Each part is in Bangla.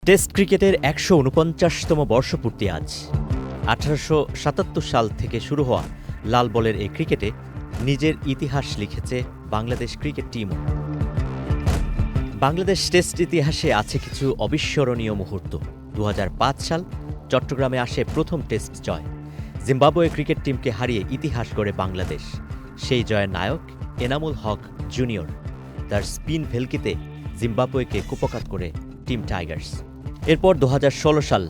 টেস্ট ক্রিকেটের ১৪৯তম বর্ষপূর্তি আজ। ১৮৭৭ সাল থেকে শুরু হওয়া লাল বলের এই ক্রিকেটে নিজের ইতিহাস লিখেছে বাংলাদেশ ক্রিকেট টিমও। বাংলাদেশ টেস্ট ইতিহাসে আছে কিছু অবিস্মরণীয় মুহূর্ত। ২০০৫ সাল চট্টগ্রামে আসে প্রথম টেস্ট জয়। জিম্বাবুয়ে ক্রিকেট টিমকে হারিয়ে ইতিহাস গড়ে বাংলাদেশ। সেই জয়ের নায়ক এনামুল হক জুনিয়র। তার স্পিন ভেলকিতে জিম্বাবুয়েকে কুপকাত করে টিম টাইগার্স। এরপর ২০১৬ সাল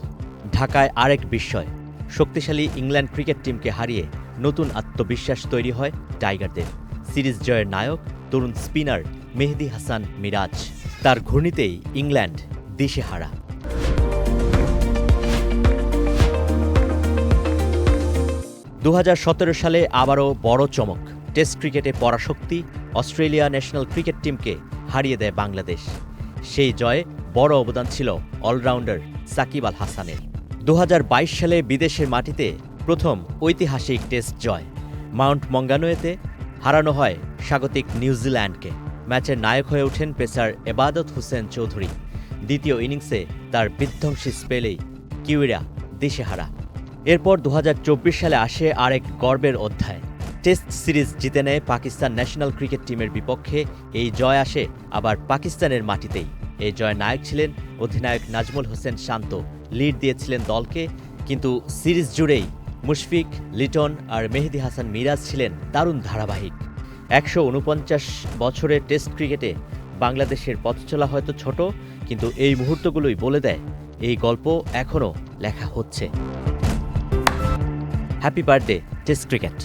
ঢাকায় আরেক বিস্ময়। শক্তিশালী ইংল্যান্ড ক্রিকেট টিমকে হারিয়ে নতুন আত্মবিশ্বাস তৈরি হয় টাইগারদের। সিরিজ জয়ের নায়ক তরুণ স্পিনার মেহেদী হাসান মিরাজ। তার ঘূর্ণিতেই ইংল্যান্ড দিশেহারা। ২০১৭ সালে আবারও বড় চমক। টেস্ট ক্রিকেটে পরাশক্তি অস্ট্রেলিয়া ন্যাশনাল ক্রিকেট টিমকে হারিয়ে দেয় বাংলাদেশ। সেই জয়ে বড় অবদান ছিল অলরাউন্ডার সাকিব আল হাসানের। ২০২২ সালে বিদেশের মাটিতে প্রথম ঐতিহাসিক টেস্ট জয়। মাউন্ট মঙ্গানুয়েতে হারানো হয় স্বাগতিক নিউজিল্যান্ডকে। ম্যাচের নায়ক হয়ে ওঠেন পেসার এবাদত হোসেন চৌধুরী। দ্বিতীয় ইনিংসে তার বিধ্বংসী স্পেলেই কিউইরা দিশেহারা। এরপর ২০২৪ সালে আসে আরেক গর্বের অধ্যায়। টেস্ট সিরিজ জিতে নেয় পাকিস্তান ন্যাশনাল ক্রিকেট টিমের বিপক্ষে। এই জয় আসে আবার পাকিস্তানের মাটিতেই। এই জয়ের নায়ক ছিলেন অধিনায়ক নাজমুল হোসেন শান্ত। লিড দিয়েছিলেন দলকে, কিন্তু সিরিজ জুড়েই মুশফিক, লিটন আর মেহেদী হাসান মিরাজ ছিলেন দারুণ ধারাবাহিক। ১৪৯ বছরের টেস্ট ক্রিকেটে বাংলাদেশের পথচলা হয়তো ছোট, কিন্তু এই মুহূর্তগুলোই বলে দেয় এই গল্প এখনও লেখা হচ্ছে। Happy birthday test cricket.